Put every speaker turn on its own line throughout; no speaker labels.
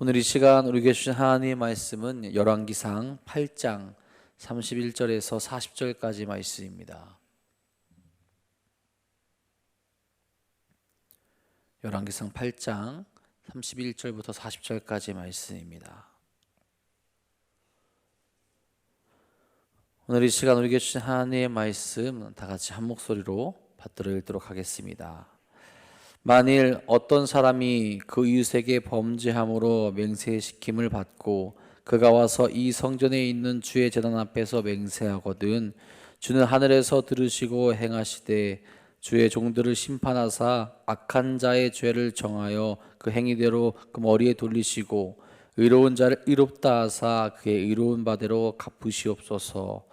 오늘 이 시간 우리에게 주신 하나님의 말씀은 열왕기상 8장 31절에서 40절까지 말씀입니다. 열왕기상 8장 31절부터 40절까지 말씀입니다. 오늘 이 시간 우리에게 주신 하나님의 말씀 다 같이 한 목소리로 받들어 읽도록 하겠습니다. 만일 어떤 사람이 그 이웃에게 범죄함으로 맹세시킴을 받고 그가 와서 이 성전에 있는 주의 제단 앞에서 맹세하거든 주는 하늘에서 들으시고 행하시되 주의 종들을 심판하사 악한 자의 죄를 정하여 그 행위대로 그 머리에 돌리시고 의로운 자를 의롭다 하사 그의 의로운 바대로 갚으시옵소서.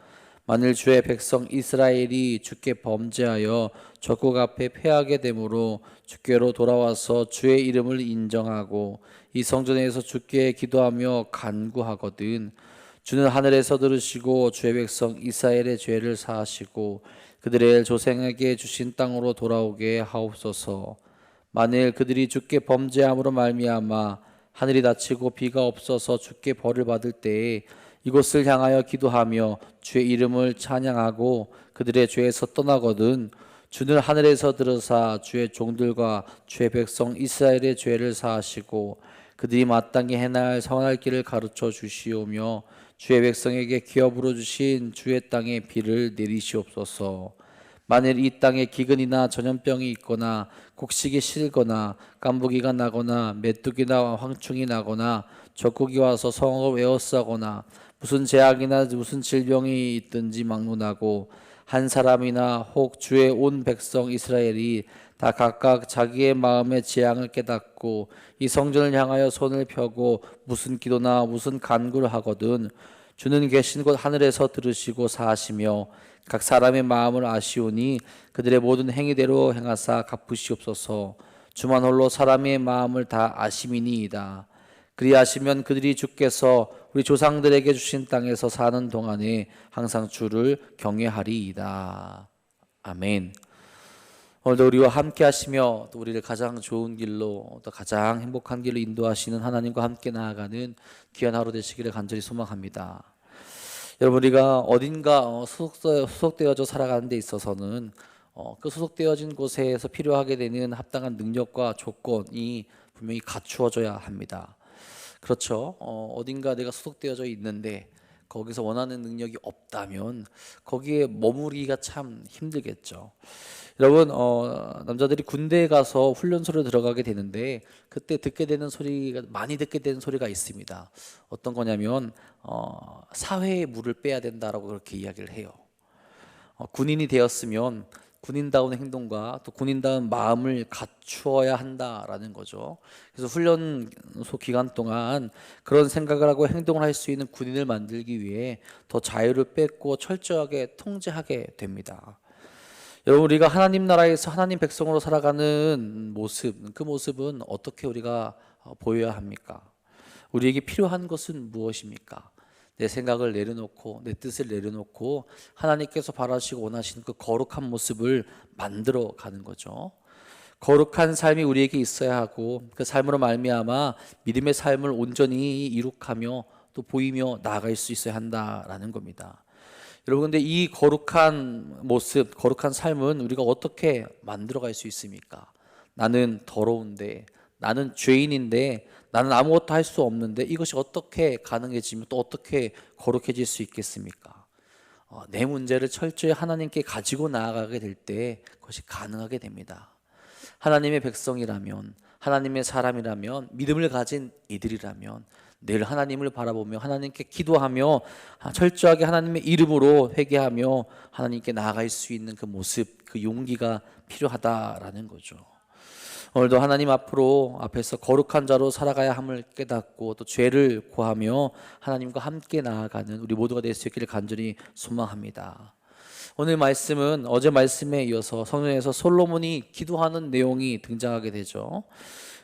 만일 주의 백성 이스라엘이 주께 범죄하여 적국 앞에 패하게 되므로 주께로 돌아와서 주의 이름을 인정하고 이 성전에서 주께 기도하며 간구하거든 주는 하늘에서 들으시고 주의 백성 이스라엘의 죄를 사하시고 그들의 조상에게 주신 땅으로 돌아오게 하옵소서. 만일 그들이 주께 범죄함으로 말미암아 하늘이 닫히고 비가 없어서 주께 벌을 받을 때에 이곳을 향하여 기도하며 주의 이름을 찬양하고 그들의 죄에서 떠나거든 주는 하늘에서 들으사 주의 종들과 주의 백성 이스라엘의 죄를 사하시고 그들이 마땅히 행해야 할 선할 길을 가르쳐 주시오며 주의 백성에게 기업으로 주신 주의 땅에 비를 내리시옵소서. 만일 이 땅에 기근이나 전염병이 있거나 곡식이 실거나 깐부기가 나거나 메뚜기나 황충이 나거나 적국이 와서 성읍을 에워싸거나 무슨 재앙이나 무슨 질병이 있든지 막론하고 한 사람이나 혹 주의 온 백성 이스라엘이 다 각각 자기의 마음의 재앙을 깨닫고 이 성전을 향하여 손을 펴고 무슨 기도나 무슨 간구를 하거든 주는 계신 곳 하늘에서 들으시고 사하시며 각 사람의 마음을 아시오니 그들의 모든 행위대로 행하사 갚으시옵소서. 주만 홀로 사람의 마음을 다 아심이니이다. 그리하시면 그들이 주께서 우리 조상들에게 주신 땅에서 사는 동안에 항상 주를 경외하리이다. 아멘. 오늘도 우리와 함께 하시며 또 우리를 가장 좋은 길로 또 가장 행복한 길로 인도하시는 하나님과 함께 나아가는 귀한 하루 되시기를 간절히 소망합니다. 여러분, 우리가 어딘가 소속되어져 살아가는 데 있어서는 그 소속되어진 곳에서 필요하게 되는 합당한 능력과 조건이 분명히 갖추어져야 합니다. 그렇죠. 어딘가 내가 소속되어져 있는데 거기서 원하는 능력이 없다면 거기에 머무르기가 참 힘들겠죠. 여러분, 남자들이 군대에 가서 훈련소로 들어가게 되는데 그때 많이 듣게 되는 소리가 있습니다. 어떤 거냐면 사회의 물을 빼야 된다라고 그렇게 이야기를 해요. 군인이 되었으면 군인다운 행동과 또 군인다운 마음을 갖추어야 한다라는 거죠. 그래서 훈련소 기간 동안 그런 생각을 하고 행동을 할 수 있는 군인을 만들기 위해 더 자유를 뺏고 철저하게 통제하게 됩니다. 여러분, 우리가 하나님 나라에서 하나님 백성으로 살아가는 모습, 그 모습은 어떻게 우리가 보여야 합니까? 우리에게 필요한 것은 무엇입니까? 내 생각을 내려놓고 내 뜻을 내려놓고 하나님께서 바라시고 원하시는 그 거룩한 모습을 만들어 가는 거죠. 거룩한 삶이 우리에게 있어야 하고 그 삶으로 말미암아 믿음의 삶을 온전히 이룩하며 또 보이며 나아갈 수 있어야 한다라는 겁니다. 여러분, 근데 이 거룩한 모습, 거룩한 삶은 우리가 어떻게 만들어갈 수 있습니까? 나는 더러운데, 나는 죄인인데, 나는 아무것도 할 수 없는데 이것이 어떻게 가능해지면 또 어떻게 거룩해질 수 있겠습니까? 내 문제를 철저히 하나님께 가지고 나아가게 될 때 그것이 가능하게 됩니다. 하나님의 백성이라면, 하나님의 사람이라면, 믿음을 가진 이들이라면 늘 하나님을 바라보며 하나님께 기도하며 철저하게 하나님의 이름으로 회개하며 하나님께 나아갈 수 있는 그 모습, 그 용기가 필요하다라는 거죠. 오늘도 하나님 앞에서 거룩한 자로 살아가야 함을 깨닫고 또 죄를 고하며 하나님과 함께 나아가는 우리 모두가 될 수 있기를 간절히 소망합니다. 오늘 말씀은 어제 말씀에 이어서 성경에서 솔로몬이 기도하는 내용이 등장하게 되죠.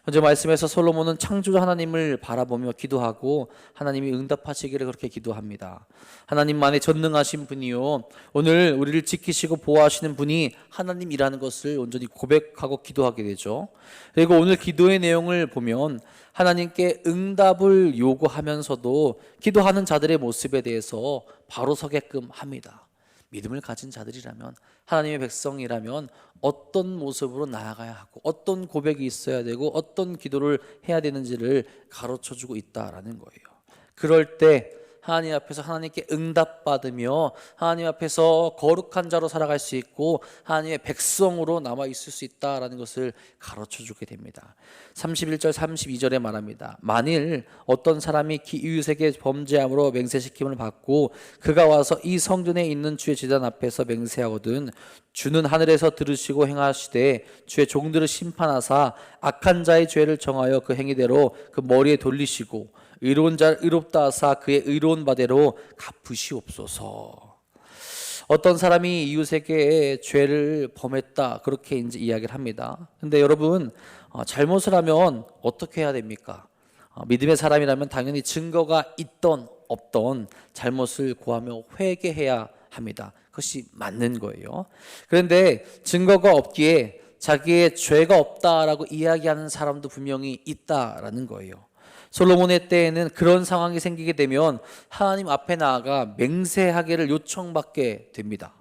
현재 말씀에서 솔로몬은 창조주 하나님을 바라보며 기도하고 하나님이 응답하시기를 그렇게 기도합니다. 하나님만의 전능하신 분이요, 오늘 우리를 지키시고 보호하시는 분이 하나님이라는 것을 온전히 고백하고 기도하게 되죠. 그리고 오늘 기도의 내용을 보면 하나님께 응답을 요구하면서도 기도하는 자들의 모습에 대해서 바로 서게끔 합니다. 믿음을 가진 자들이라면, 하나님의 백성이라면 어떤 모습으로 나아가야 하고 어떤 고백이 있어야 되고 어떤 기도를 해야 되는지를 가르쳐주고 있다라는 거예요. 그럴 때 하나님 앞에서 하나님께 응답받으며 하나님 앞에서 거룩한 자로 살아갈 수 있고 하나님의 백성으로 남아 있을 수 있다라는 것을 가르쳐주게 됩니다. 31절 32절에 말합니다. 만일 어떤 사람이 이웃에게 범죄함으로 맹세시킴을 받고 그가 와서 이 성전에 있는 주의 제단 앞에서 맹세하거든 주는 하늘에서 들으시고 행하시되 주의 종들을 심판하사 악한 자의 죄를 정하여 그 행위대로 그 머리에 돌리시고 의로운 자를 의롭다 하사 그의 의로운 바대로 갚으시옵소서. 어떤 사람이 이웃에게 죄를 범했다, 그렇게 이제 이야기를 합니다. 근데 여러분, 잘못을 하면 어떻게 해야 됩니까? 믿음의 사람이라면 당연히 증거가 있던 없던 잘못을 고하며 회개해야 합니다. 그것이 맞는 거예요. 그런데 증거가 없기에 자기의 죄가 없다라고 이야기하는 사람도 분명히 있다라는 거예요. 솔로몬의 때에는 그런 상황이 생기게 되면 하나님 앞에 나아가 맹세하기를 요청받게 됩니다.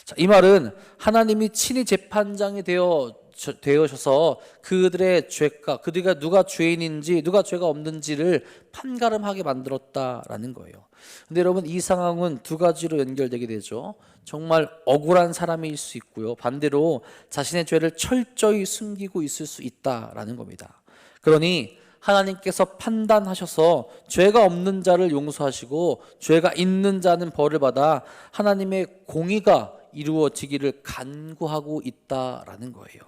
자, 이 말은 하나님이 친히 재판장이 되어셔서 그들의 죄가, 그들이 누가 죄인인지 누가 죄가 없는지를 판가름하게 만들었다라는 거예요. 근데 여러분, 이 상황은 두 가지로 연결되게 되죠. 정말 억울한 사람일 수 있고요, 반대로 자신의 죄를 철저히 숨기고 있을 수 있다라는 겁니다. 그러니 하나님께서 판단하셔서 죄가 없는 자를 용서하시고 죄가 있는 자는 벌을 받아 하나님의 공의가 이루어지기를 간구하고 있다라는 거예요.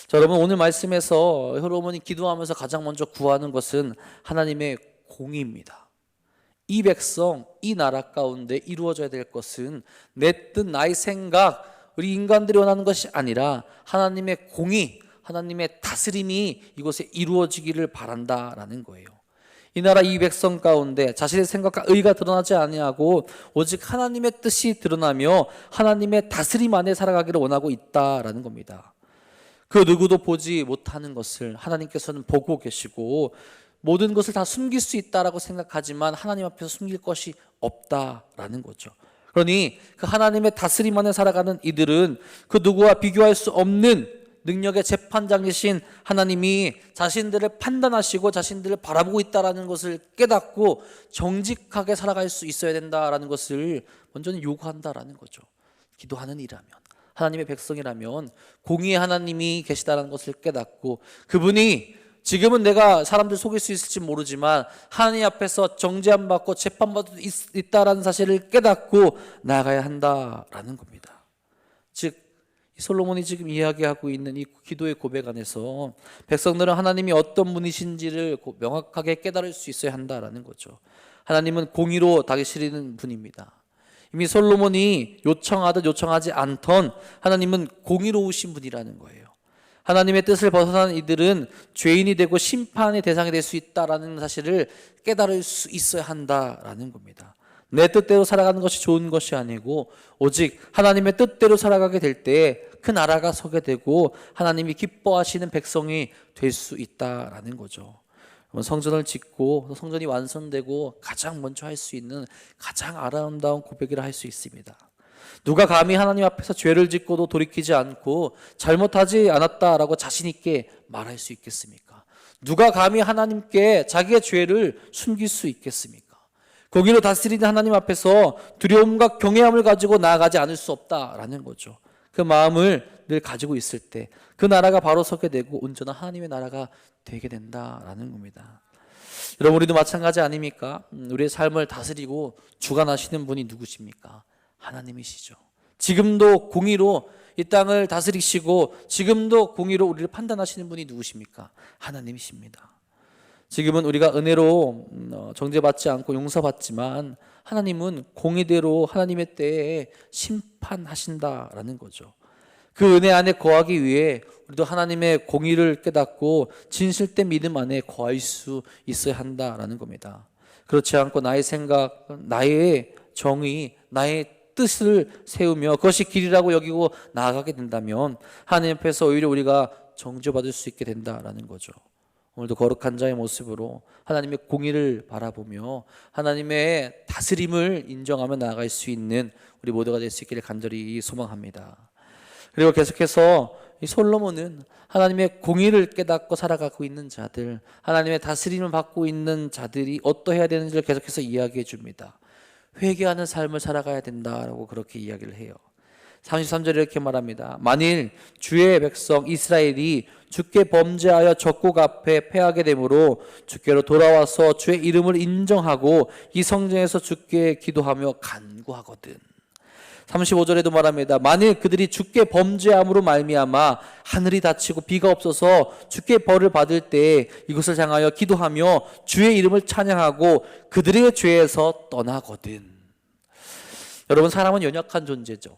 자, 여러분, 오늘 말씀에서 솔로몬이 기도하면서 가장 먼저 구하는 것은 하나님의 공의입니다. 이 백성, 이 나라 가운데 이루어져야 될 것은 내 뜻, 나의 생각, 우리 인간들이 원하는 것이 아니라 하나님의 공의, 하나님의 다스림이 이곳에 이루어지기를 바란다라는 거예요. 이 나라 이 백성 가운데 자신의 생각과 의가 드러나지 아니하고 오직 하나님의 뜻이 드러나며 하나님의 다스림 안에 살아가기를 원하고 있다라는 겁니다. 그 누구도 보지 못하는 것을 하나님께서는 보고 계시고 모든 것을 다 숨길 수 있다라고 생각하지만 하나님 앞에서 숨길 것이 없다라는 거죠. 그러니 그 하나님의 다스림 안에 살아가는 이들은 그 누구와 비교할 수 없는 능력의 재판장이신 하나님이 자신들을 판단하시고 자신들을 바라보고 있다는 것을 깨닫고 정직하게 살아갈 수 있어야 된다는 것을 먼저는 요구한다라는 거죠. 기도하는 이라면, 하나님의 백성이라면 공의의 하나님이 계시다는 것을 깨닫고 그분이 지금은 내가 사람들 속일 수 있을지 모르지만 하나님 앞에서 정죄함 받고 재판받을 수 있다는 사실을 깨닫고 나아가야 한다라는 겁니다. 즉 솔로몬이 지금 이야기하고 있는 이 기도의 고백 안에서 백성들은 하나님이 어떤 분이신지를 명확하게 깨달을 수 있어야 한다라는 거죠. 하나님은 공의로 다스리는 분입니다. 이미 솔로몬이 요청하든 요청하지 않던 하나님은 공의로우신 분이라는 거예요. 하나님의 뜻을 벗어난 이들은 죄인이 되고 심판의 대상이 될 수 있다라는 사실을 깨달을 수 있어야 한다라는 겁니다. 내 뜻대로 살아가는 것이 좋은 것이 아니고 오직 하나님의 뜻대로 살아가게 될 때 그 나라가 서게 되고 하나님이 기뻐하시는 백성이 될 수 있다라는 거죠. 성전을 짓고 성전이 완성되고 가장 먼저 할 수 있는 가장 아름다운 고백이라 할 수 있습니다. 누가 감히 하나님 앞에서 죄를 짓고도 돌이키지 않고 잘못하지 않았다라고 자신 있게 말할 수 있겠습니까? 누가 감히 하나님께 자기의 죄를 숨길 수 있겠습니까? 공의로 다스리는 하나님 앞에서 두려움과 경외함을 가지고 나아가지 않을 수 없다라는 거죠. 그 마음을 늘 가지고 있을 때 그 나라가 바로 서게 되고 온전한 하나님의 나라가 되게 된다라는 겁니다. 여러분, 우리도 마찬가지 아닙니까? 우리의 삶을 다스리고 주관하시는 분이 누구십니까? 하나님이시죠. 지금도 공의로 이 땅을 다스리시고 지금도 공의로 우리를 판단하시는 분이 누구십니까? 하나님이십니다. 지금은 우리가 은혜로 정죄받지 않고 용서받지만 하나님은 공의대로 하나님의 때에 심판하신다라는 거죠. 그 은혜 안에 거하기 위해 우리도 하나님의 공의를 깨닫고 진실된 믿음 안에 거할 수 있어야 한다라는 겁니다. 그렇지 않고 나의 생각, 나의 정의, 나의 뜻을 세우며 그것이 길이라고 여기고 나아가게 된다면 하나님 앞에서 오히려 우리가 정죄받을 수 있게 된다라는 거죠. 오늘도 거룩한 자의 모습으로 하나님의 공의를 바라보며 하나님의 다스림을 인정하며 나아갈 수 있는 우리 모두가 될 수 있기를 간절히 소망합니다. 그리고 계속해서 이 솔로몬은 하나님의 공의를 깨닫고 살아가고 있는 자들, 하나님의 다스림을 받고 있는 자들이 어떠해야 되는지를 계속해서 이야기해 줍니다. 회개하는 삶을 살아가야 된다라고 그렇게 이야기를 해요. 33절에 이렇게 말합니다. 만일 주의 백성 이스라엘이 주께 범죄하여 적국 앞에 패하게 되므로 주께로 돌아와서 주의 이름을 인정하고 이 성전에서 주께 기도하며 간구하거든. 35절에도 말합니다. 만일 그들이 주께 범죄함으로 말미암아 하늘이 닫히고 비가 없어서 주께 벌을 받을 때 이것을 향하여 기도하며 주의 이름을 찬양하고 그들의 죄에서 떠나거든. 여러분, 사람은 연약한 존재죠.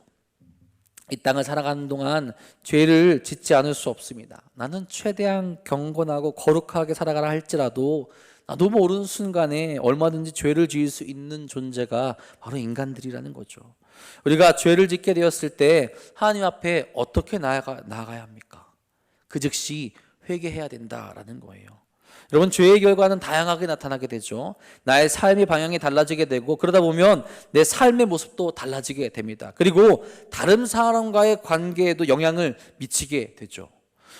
이 땅을 살아가는 동안 죄를 짓지 않을 수 없습니다. 나는 최대한 경건하고 거룩하게 살아가라 할지라도 나도 모르는 순간에 얼마든지 죄를 지을 수 있는 존재가 바로 인간들이라는 거죠. 우리가 죄를 짓게 되었을 때 하나님 앞에 어떻게 나아가야 합니까? 그 즉시 회개해야 된다라는 거예요. 여러분, 죄의 결과는 다양하게 나타나게 되죠. 나의 삶의 방향이 달라지게 되고 그러다 보면 내 삶의 모습도 달라지게 됩니다. 그리고 다른 사람과의 관계에도 영향을 미치게 되죠.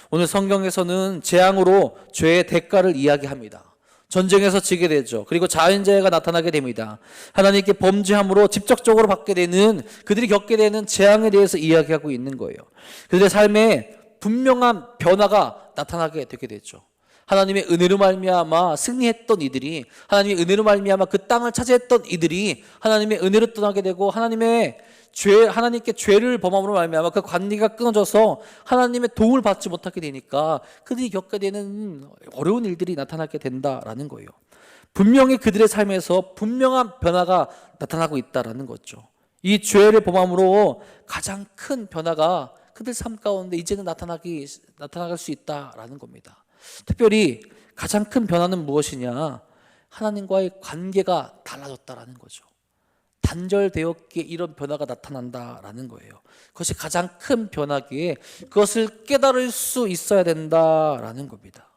오늘 성경에서는 재앙으로 죄의 대가를 이야기합니다. 전쟁에서 지게 되죠. 그리고 자연재해가 나타나게 됩니다. 하나님께 범죄함으로 직접적으로 받게 되는, 그들이 겪게 되는 재앙에 대해서 이야기하고 있는 거예요. 그들의 삶에 분명한 변화가 나타나게 되게 되죠. 하나님의 은혜로 말미암아 승리했던 이들이, 하나님의 은혜로 말미암아 그 땅을 차지했던 이들이 하나님의 은혜로 떠나게 되고 하나님께 죄를 범함으로 말미암아 그 관계가 끊어져서 하나님의 도움을 받지 못하게 되니까 그들이 겪게 되는 어려운 일들이 나타나게 된다라는 거예요. 분명히 그들의 삶에서 분명한 변화가 나타나고 있다라는 거죠. 이 죄를 범함으로 가장 큰 변화가 그들 삶 가운데 이제는 나타날 수 있다라는 겁니다. 특별히 가장 큰 변화는 무엇이냐? 하나님과의 관계가 달라졌다라는 거죠. 단절되었기에 이런 변화가 나타난다라는 거예요. 그것이 가장 큰 변화기에 그것을 깨달을 수 있어야 된다라는 겁니다.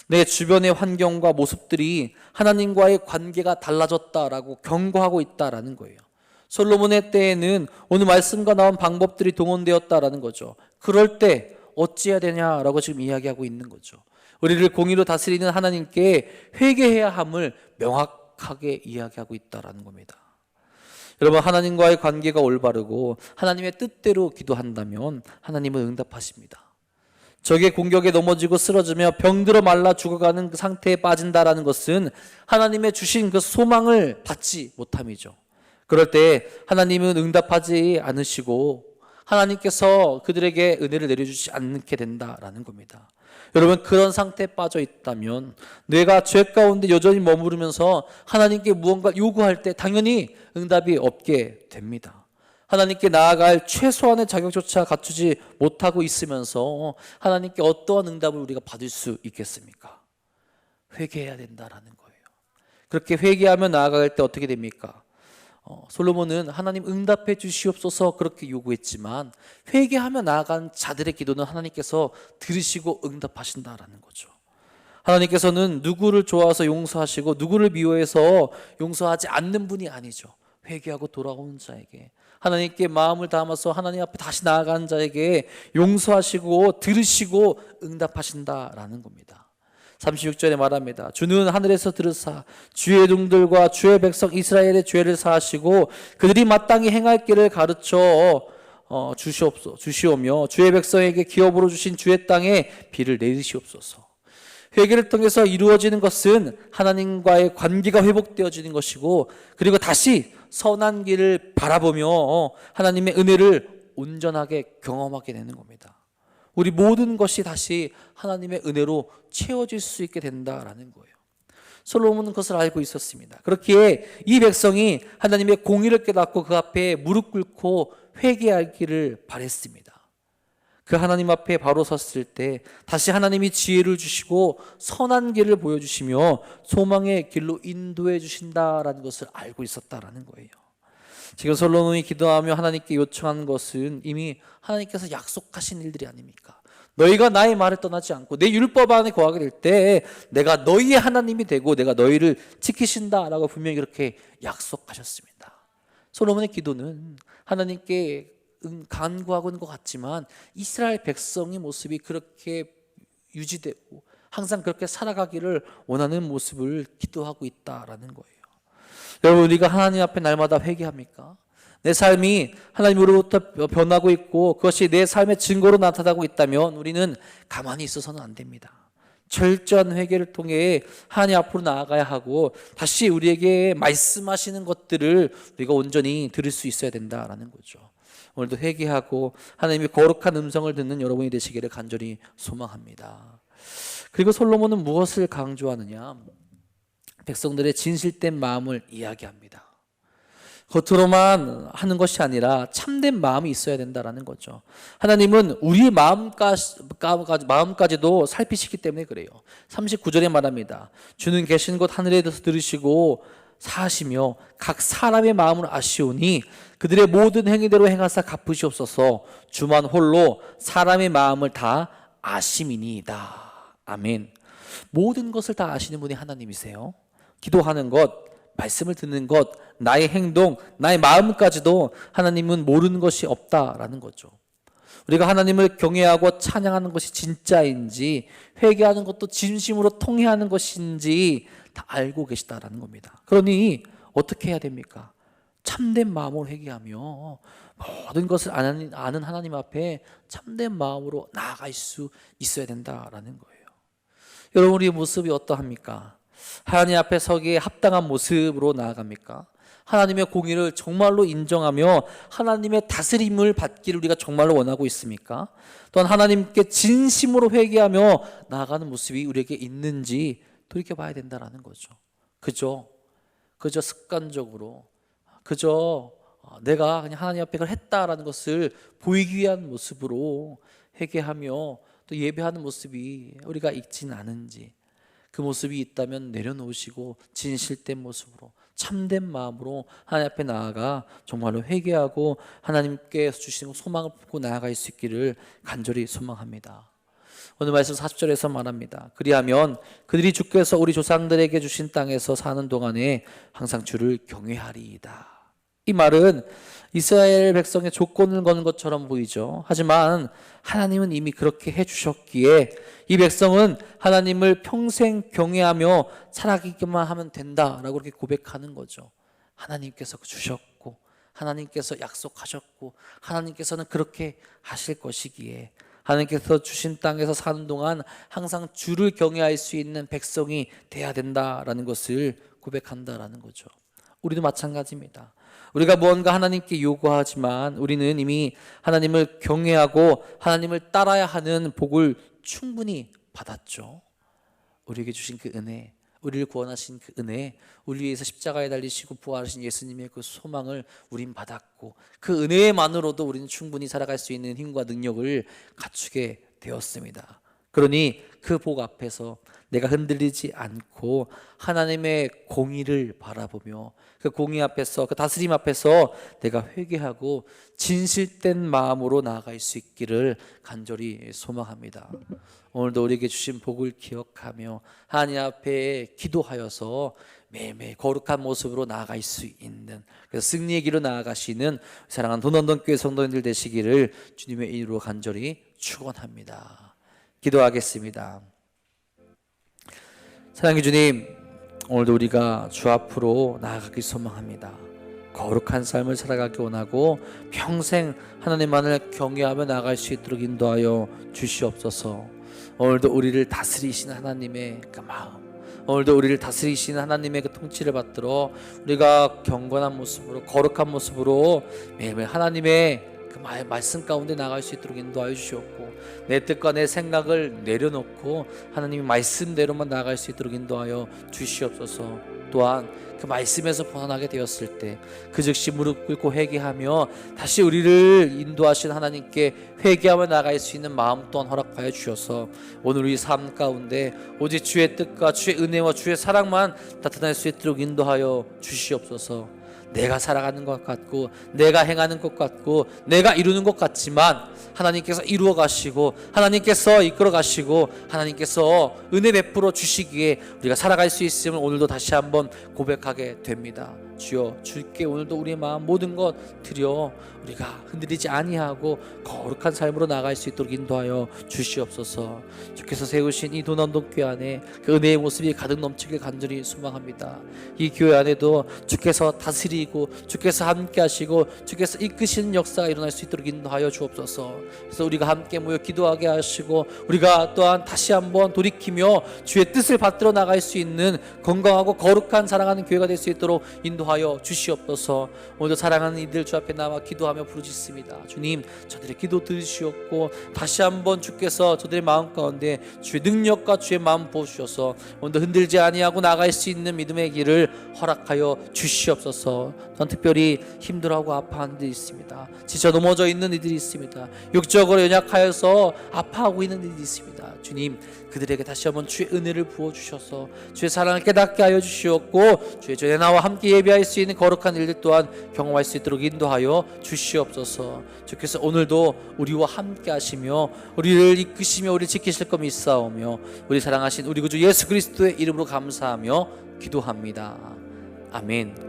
내 주변의 환경과 모습들이 하나님과의 관계가 달라졌다라고 경고하고 있다라는 거예요. 솔로몬의 때에는 오늘 말씀과 나온 방법들이 동원되었다라는 거죠. 그럴 때 어찌해야 되냐라고 지금 이야기하고 있는 거죠. 우리를 공의로 다스리는 하나님께 회개해야 함을 명확하게 이야기하고 있다라는 겁니다. 여러분, 하나님과의 관계가 올바르고 하나님의 뜻대로 기도한다면 하나님은 응답하십니다. 적의 공격에 넘어지고 쓰러지며 병들어 말라 죽어가는 그 상태에 빠진다라는 것은 하나님의 주신 그 소망을 받지 못함이죠. 그럴 때 하나님은 응답하지 않으시고 하나님께서 그들에게 은혜를 내려주지 않게 된다라는 겁니다. 여러분, 그런 상태에 빠져 있다면 내가 죄 가운데 여전히 머무르면서 하나님께 무언가 요구할 때 당연히 응답이 없게 됩니다. 하나님께 나아갈 최소한의 자격조차 갖추지 못하고 있으면서 하나님께 어떠한 응답을 우리가 받을 수 있겠습니까? 회개해야 된다라는 거예요. 그렇게 회개하며 나아갈 때 어떻게 됩니까? 솔로몬은 하나님 응답해 주시옵소서 그렇게 요구했지만 회개하며 나아간 자들의 기도는 하나님께서 들으시고 응답하신다라는 거죠. 하나님께서는 누구를 좋아해서 용서하시고 누구를 미워해서 용서하지 않는 분이 아니죠. 회개하고 돌아오는 자에게, 하나님께 마음을 담아서 하나님 앞에 다시 나아가는 자에게 용서하시고 들으시고 응답하신다라는 겁니다. 36절에 말합니다. 주는 하늘에서 들으사 주의 종들과 주의 백성 이스라엘의 죄를 사하시고 그들이 마땅히 행할 길을 가르쳐 주시오며 주의 백성에게 기업으로 주신 주의 땅에 비를 내리시옵소서. 회개를 통해서 이루어지는 것은 하나님과의 관계가 회복되어지는 것이고, 그리고 다시 선한 길을 바라보며 하나님의 은혜를 온전하게 경험하게 되는 겁니다. 우리 모든 것이 다시 하나님의 은혜로 채워질 수 있게 된다라는 거예요. 솔로몬은 그것을 알고 있었습니다. 그렇기에 이 백성이 하나님의 공의를 깨닫고 그 앞에 무릎 꿇고 회개하기를 바랬습니다. 그 하나님 앞에 바로 섰을 때 다시 하나님이 지혜를 주시고 선한 길을 보여주시며 소망의 길로 인도해 주신다라는 것을 알고 있었다라는 거예요. 지금 솔로몬이 기도하며 하나님께 요청한 것은 이미 하나님께서 약속하신 일들이 아닙니까? 너희가 나의 말을 떠나지 않고 내 율법 안에 거하게 될 때 내가 너희의 하나님이 되고 내가 너희를 지키신다라고 분명히 그렇게 약속하셨습니다. 솔로몬의 기도는 하나님께 간구하고 있는 것 같지만 이스라엘 백성의 모습이 그렇게 유지되고 항상 그렇게 살아가기를 원하는 모습을 기도하고 있다라는 거예요. 여러분, 우리가 하나님 앞에 날마다 회개합니까? 내 삶이 하나님으로부터 변하고 있고 그것이 내 삶의 증거로 나타나고 있다면 우리는 가만히 있어서는 안 됩니다. 철저한 회개를 통해 하나님 앞으로 나아가야 하고 다시 우리에게 말씀하시는 것들을 우리가 온전히 들을 수 있어야 된다라는 거죠. 오늘도 회개하고 하나님의 거룩한 음성을 듣는 여러분이 되시기를 간절히 소망합니다. 그리고 솔로몬은 무엇을 강조하느냐? 백성들의 진실된 마음을 이야기합니다. 겉으로만 하는 것이 아니라 참된 마음이 있어야 된다는 거죠. 하나님은 우리의 마음까지도 살피시기 때문에 그래요. 39절에 말합니다. 주는 계신 곳 하늘에 대해서 들으시고 사하시며 각 사람의 마음을 아시오니 그들의 모든 행위대로 행하사 갚으시옵소서. 주만 홀로 사람의 마음을 다 아심이니이다. 아멘. 모든 것을 다 아시는 분이 하나님이세요. 기도하는 것, 말씀을 듣는 것, 나의 행동, 나의 마음까지도 하나님은 모르는 것이 없다라는 거죠. 우리가 하나님을 경외하고 찬양하는 것이 진짜인지 회개하는 것도 진심으로 통회하는 것인지 다 알고 계시다라는 겁니다. 그러니 어떻게 해야 됩니까? 참된 마음으로 회개하며 모든 것을 아는 하나님 앞에 참된 마음으로 나아갈 수 있어야 된다라는 거예요. 여러분, 우리의 모습이 어떠합니까? 하나님 앞에 서기에 합당한 모습으로 나아갑니까? 하나님의 공의를 정말로 인정하며 하나님의 다스림을 받기를 우리가 정말로 원하고 있습니까? 또한 하나님께 진심으로 회개하며 나아가는 모습이 우리에게 있는지 돌이켜봐야 된다는 거죠. 그저 습관적으로 그저 내가 그냥 하나님 앞에 그걸 했다라는 것을 보이기 위한 모습으로 회개하며 또 예배하는 모습이 우리가 있지는 않은지, 그 모습이 있다면 내려놓으시고 진실된 모습으로 참된 마음으로 하나님 앞에 나아가 정말로 회개하고 하나님께서 주시는 소망을 품고 나아갈 수 있기를 간절히 소망합니다. 오늘 말씀 40절에서 말합니다. 그리하면 그들이 주께서 우리 조상들에게 주신 땅에서 사는 동안에 항상 주를 경외하리이다. 이 말은 이스라엘 백성의 조건을 거는 것처럼 보이죠. 하지만 하나님은 이미 그렇게 해주셨기에 이 백성은 하나님을 평생 경외하며 살아가기만 하면 된다라고 그렇게 고백하는 거죠. 하나님께서 주셨고 하나님께서 약속하셨고 하나님께서는 그렇게 하실 것이기에 하나님께서 주신 땅에서 사는 동안 항상 주를 경외할 수 있는 백성이 돼야 된다라는 것을 고백한다라는 거죠. 우리도 마찬가지입니다. 우리가 무언가 하나님께 요구하지만 우리는 이미 하나님을 경외하고 하나님을 따라야 하는 복을 충분히 받았죠. 우리에게 주신 그 은혜, 우리를 구원하신 그 은혜, 우리 위해서 십자가에 달리시고 부활하신 예수님의 그 소망을 우린 받았고 그 은혜만으로도 우리는 충분히 살아갈 수 있는 힘과 능력을 갖추게 되었습니다. 그러니 그 복 앞에서 내가 흔들리지 않고 하나님의 공의를 바라보며 그 공의 앞에서 그 다스림 앞에서 내가 회개하고 진실된 마음으로 나아갈 수 있기를 간절히 소망합니다. 오늘도 우리에게 주신 복을 기억하며 하나님 앞에 기도하여서 매일매일 거룩한 모습으로 나아갈 수 있는, 그래서 승리의 길로 나아가시는 사랑하는 돈원동교회 성도님들 되시기를 주님의 이름으로 간절히 축원합니다. 기도하겠습니다. 사랑의 주님, 오늘도 우리가 주 앞으로 나아가길 소망합니다. 거룩한 삶을 살아가기 원하고 평생 하나님만을 경외하며 나아갈 수 있도록 인도하여 주시옵소서. 오늘도 우리를 다스리시는 하나님의 그 마음, 오늘도 우리를 다스리시는 하나님의 그 통치를 받들어 우리가 경건한 모습으로 거룩한 모습으로 매일매일 하나님의 그 말씀 가운데 나갈 수 있도록 인도하여 주시옵고 내 뜻과 내 생각을 내려놓고 하나님의 말씀대로만 나갈 수 있도록 인도하여 주시옵소서. 또한 그 말씀에서 벗어나게 되었을 때 그 즉시 무릎 꿇고 회개하며 다시 우리를 인도하신 하나님께 회개하며 나갈 수 있는 마음 또한 허락하여 주셔서 오늘 우리 삶 가운데 오직 주의 뜻과 주의 은혜와 주의 사랑만 나타날 수 있도록 인도하여 주시옵소서. 내가 살아가는 것 같고 내가 행하는 것 같고 내가 이루는 것 같지만 하나님께서 이루어 가시고 하나님께서 이끌어 가시고 하나님께서 은혜 베풀어 주시기에 우리가 살아갈 수 있음을 오늘도 다시 한번 고백하게 됩니다. 주여, 주께 오늘도 우리의 마음 모든 것 드려 우리가 흔들리지 아니하고 거룩한 삶으로 나갈 수 있도록 인도하여 주시옵소서. 주께서 세우신 이 도남동교회 안에 그 은혜의 모습이 가득 넘치길 간절히 소망합니다. 이 교회 안에도 주께서 다스리고 주께서 함께 하시고 주께서 이끄시는 역사가 일어날 수 있도록 인도하여 주옵소서. 그래서 우리가 함께 모여 기도하게 하시고 우리가 또한 다시 한번 돌이키며 주의 뜻을 받들어 나갈 수 있는 건강하고 거룩한 사랑하는 교회가 될 수 있도록 인도하여 주시옵소서. 오늘도 사랑하는 이들 주 앞에 나와 기도하며 부르짖습니다. 주님, 저들의 기도 들으시옵고 다시 한번 주께서 저들의 마음 가운데 주의 능력과 주의 마음 부어주셔서 오늘도 흔들지 아니하고 나갈 수 있는 믿음의 길을 허락하여 주시옵소서. 또한 특별히 힘들어하고 아파하는 이들이 있습니다. 지쳐 넘어져 있는 이들이 있습니다. 육적으로 연약하여서 아파하고 있는 이들이 있습니다. 주님, 그들에게 다시 한번 주의 은혜를 부어주셔서 주의 사랑을 깨닫게 하여 주시옵고 주의 전에 나와 함께 예배할 수 있는 거룩한 일들 또한 경험할 수 있도록 인도하여 주시옵소서. 주께서 오늘도 우리와 함께 하시며 우리를 이끄시며 우리를 지키실 것 믿사오며 우리 사랑하신 우리 구주 예수 그리스도의 이름으로 감사하며 기도합니다. 아멘.